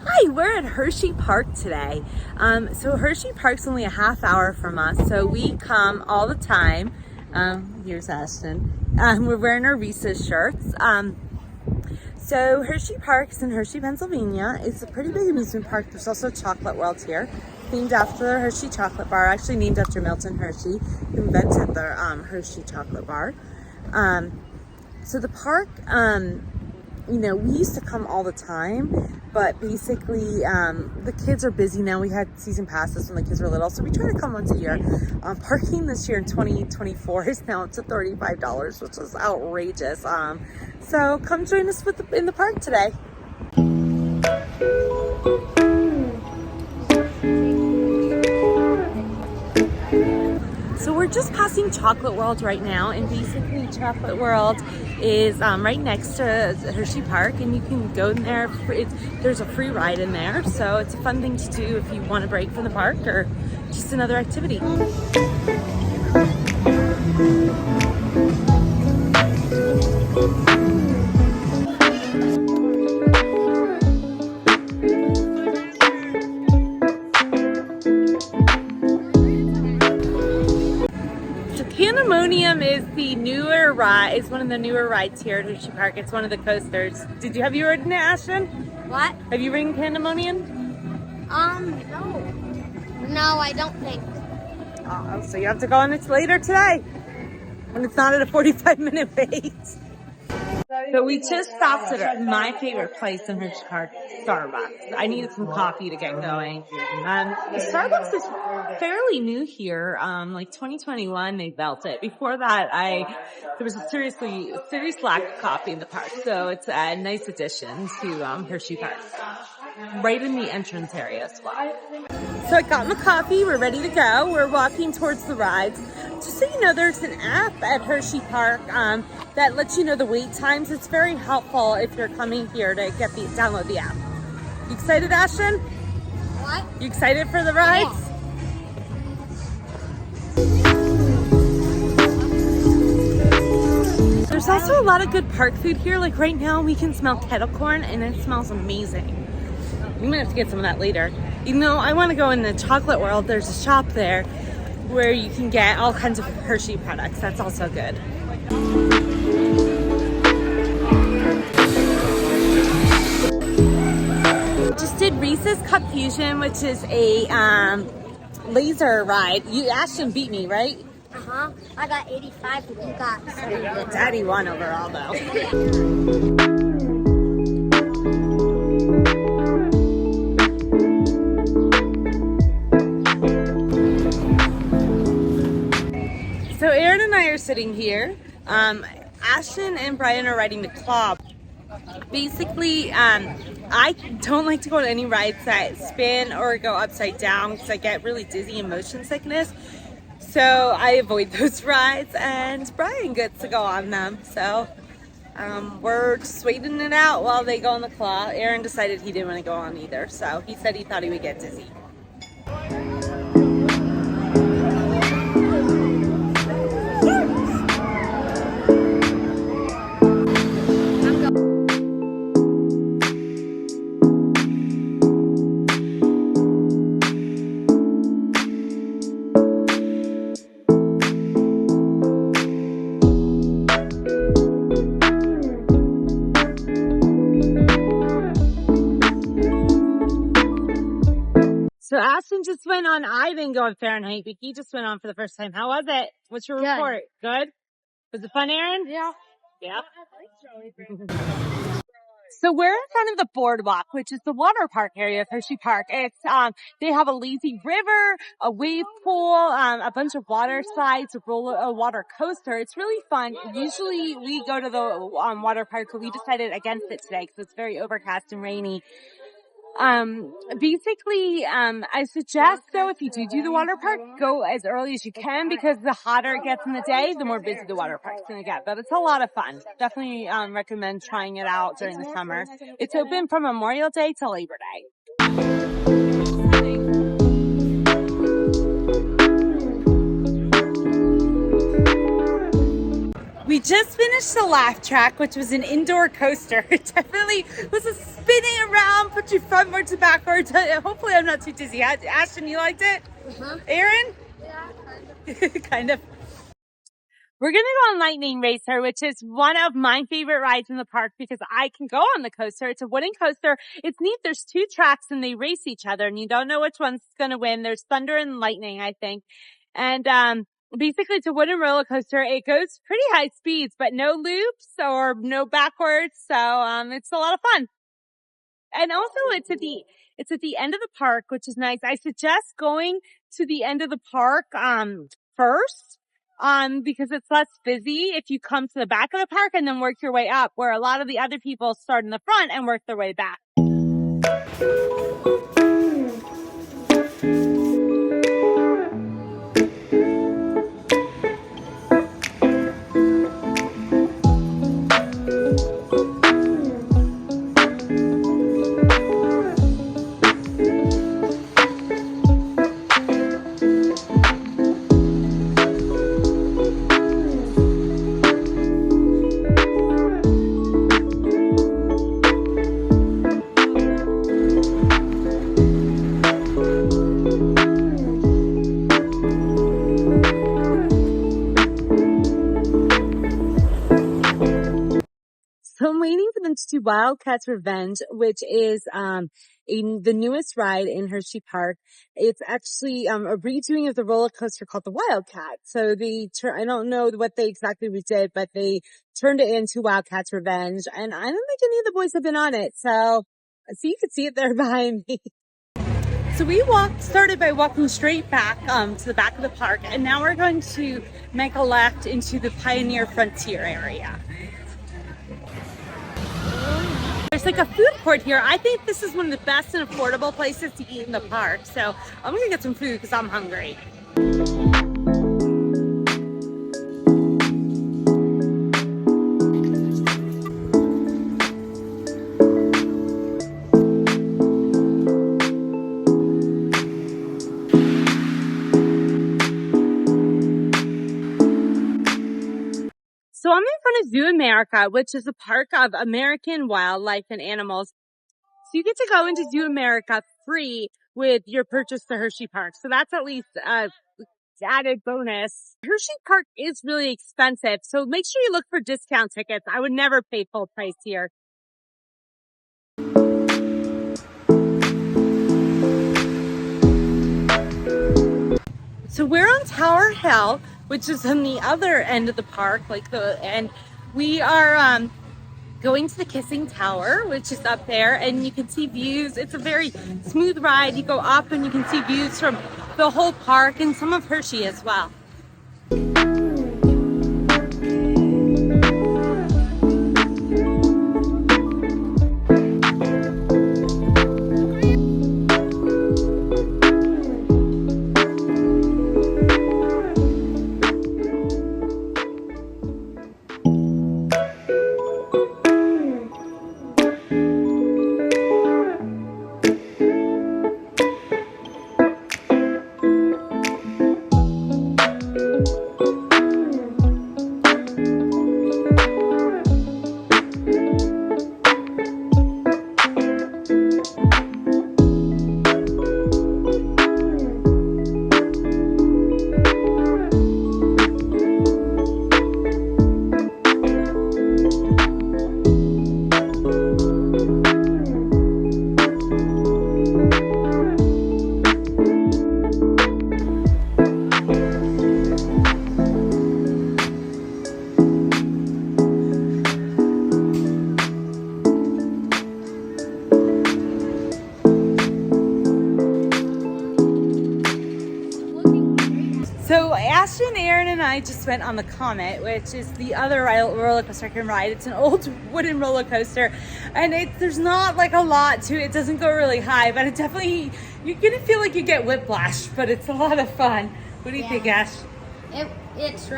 Hi, we're at HersheyPark today. So HersheyPark's only a half hour from us, so we come all the time. Here's Ashton. We're wearing our Reese's shirts. So HersheyPark is in Hershey, Pennsylvania. It's a pretty big amusement park. There's also a chocolate world here, named after the Hershey chocolate bar, actually named after Milton Hershey, who invented the Hershey chocolate bar. So the park, we used to come all the time, but basically the kids are busy now. We had season passes when the kids were little, so we try to come once a year. Parking this year in 2024 is now up to $35, which is outrageous. So come join us in the park today. So we're just passing Chocolate World right now, and basically Chocolate World is right next to HersheyPark, and you can go in there. There's a free ride in there, so it's a fun thing to do if you want a break from the park or just another activity. Pandemonium is the newer ride. It's one of the newer rides here at HersheyPark. It's one of the coasters. Have you ridden it, Ashton? What? Have you ridden Pandemonium? No. No, I don't think. Oh, so you have to go on it later today. And it's not at a 45-minute wait. So we just stopped at my favorite place in HersheyPark, Starbucks. I needed some coffee to get going. The Starbucks is fairly new here. Like 2021, they built it. Before that, there was a serious lack of coffee in the park. So it's a nice addition to HersheyPark. Right in the entrance area as well. So I got my coffee. We're ready to go. We're walking towards the rides. Just so you know, there's an app at HersheyPark that lets you know the wait times. It's very helpful if you're coming here to download the app. You excited, Ashton? What? You excited for the rides? Yeah. There's also a lot of good park food here. Like right now, we can smell kettle corn, and it smells amazing. We might have to get some of that later. Even though I want to go in the chocolate world, there's a shop there where you can get all kinds of Hershey products. That's also good. Just did Reese's Cup Fusion, which is a laser ride. Ashton beat me, right? Uh-huh. I got 85, but you got 70. Daddy won overall, though. So Aaron and I are sitting here. Ashton and Brian are riding the claw. Basically, I don't like to go on any rides that spin or go upside down because I get really dizzy and motion sickness. So I avoid those rides, and Brian gets to go on them. So we're just waiting it out while they go on the claw. Aaron decided he didn't want to go on either, so he said he thought he would get dizzy. So Ashton just went on. I didn't go on Fahrenheit, but he just went on for the first time. How was it? What's your report? Good? Was it fun, Aaron? Yeah. Yeah. So we're in front of the boardwalk, which is the water park area of HersheyPark. It's they have a lazy river, a wave pool, a bunch of water slides, a water coaster. It's really fun. Usually we go to the water park, but we decided against it today because it's very overcast and rainy. Basically, I suggest though, if you do the water park, go as early as you can because the hotter it gets in the day, the more busy the water park's gonna get. But it's a lot of fun. Definitely, recommend trying it out during the summer. It's open from Memorial Day to Labor Day. We just finished the laugh track, which was an indoor coaster. It definitely was a spinning around, put you frontwards to backwards. Hopefully I'm not too dizzy. Ashton, you liked it? Aaron? Yeah, Kind of. We're gonna go on Lightning Racer, which is one of my favorite rides in the park because I can go on the coaster. It's a wooden coaster. It's neat. There's two tracks and they race each other and you don't know which one's gonna win. There's thunder and lightning, I think. And, basically it's a wooden roller coaster. It goes pretty high speeds, but no loops or no backwards. So, it's a lot of fun. And also it's at the end of the park, which is nice. I suggest going to the end of the park, first, because it's less busy if you come to the back of the park and then work your way up, where a lot of the other people start in the front and work their way back. So I'm waiting for them to do Wildcat's Revenge, which is the newest ride in Hershey Park. It's actually a redoing of the roller coaster called the Wildcat. So I don't know what they exactly redid, but they turned it into Wildcat's Revenge. And I don't think any of the boys have been on it. So you can see it there behind me. So we started by walking straight back to the back of the park, and now we're going to make a left into the Pioneer Frontier area. There's like a food court here. I think this is one of the best and affordable places to eat in the park. So I'm gonna get some food because I'm hungry. So I'm in front of Zoo America, which is a park of American wildlife and animals. So you get to go into Zoo America free with your purchase to Hershey Park. So that's at least added bonus. Hershey Park is really expensive, so make sure you look for discount tickets. I would never pay full price here. So we're on Tower Hill, which is on the other end of the park, and we are going to the Kissing Tower, which is up there, and you can see views. It's a very smooth ride. You go up and you can see views from the whole park and some of Hershey as well. So Ashton, Aaron, and I just went on the Comet, which is the other roller coaster I can ride. It's an old wooden roller coaster, and there's not like a lot to it. It doesn't go really high, but you're gonna feel like you get whiplash, but it's a lot of fun. What do you think, Ash? It's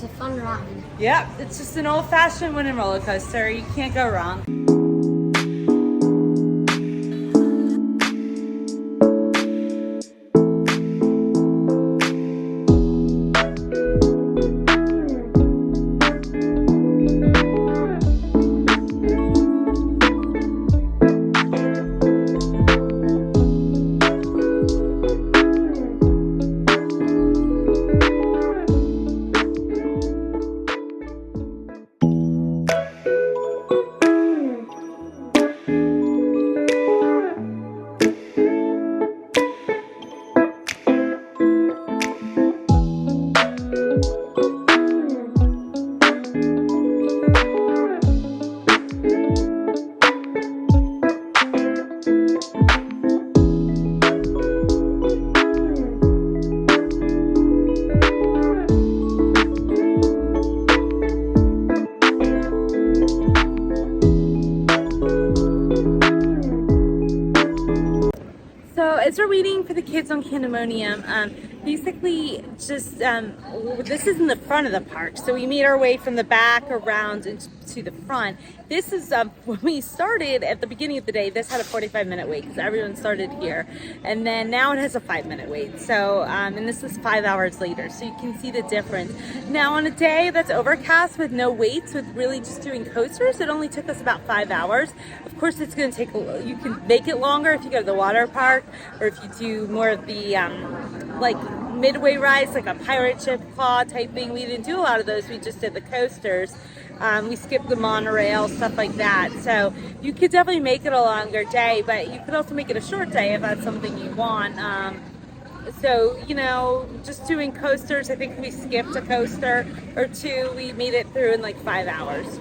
a fun ride. Yeah, it's just an old-fashioned wooden roller coaster. You can't go wrong. So as we're waiting for the kids on Pandemonium, basically just this is in the front of the park. So we made our way from the back around to the front. This is when we started at the beginning of the day. This had a 45-minute wait because everyone started here, and then now it has a 5-minute wait. So and this is 5 hours later. So you can see the difference. Now on a day that's overcast with no waits, with really just doing coasters, it only took us about 5 hours. Of course, it's going to take. You can make it longer if you go to the water park, or if you do more of the like midway rides, like a pirate ship claw type thing. We didn't do a lot of those. We just did the coasters. We skipped the monorail, stuff like that. So you could definitely make it a longer day, but you could also make it a short day if that's something you want. So, you know, just doing coasters, I think we skipped a coaster or two. We made it through in like 5 hours.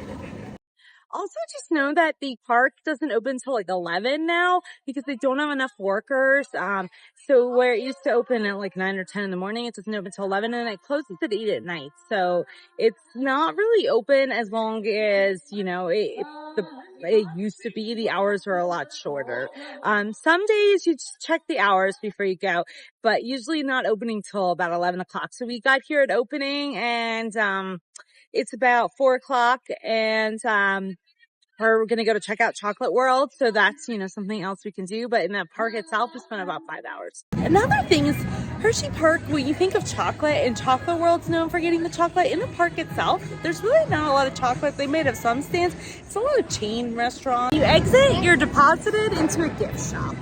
Also, just know that the park doesn't open until like 11 now because they don't have enough workers. So where it used to open at like 9 or 10 in the morning, it doesn't open until 11, and it closes at 8 at night. So it's not really open as long as, you know, it used to be. The hours were a lot shorter. Some days you just check the hours before you go, but usually not opening till about 11 o'clock. So we got here at opening, and it's about 4 o'clock, and we're going to go to check out Chocolate World. So that's, you know, something else we can do. But in that park itself, we spent about 5 hours. Another thing is Hershey Park, when you think of chocolate, and Chocolate World's known for getting the chocolate, in the park itself, there's really not a lot of chocolate. They might have some stands. It's a lot of chain restaurants. You exit, you're deposited into a gift shop.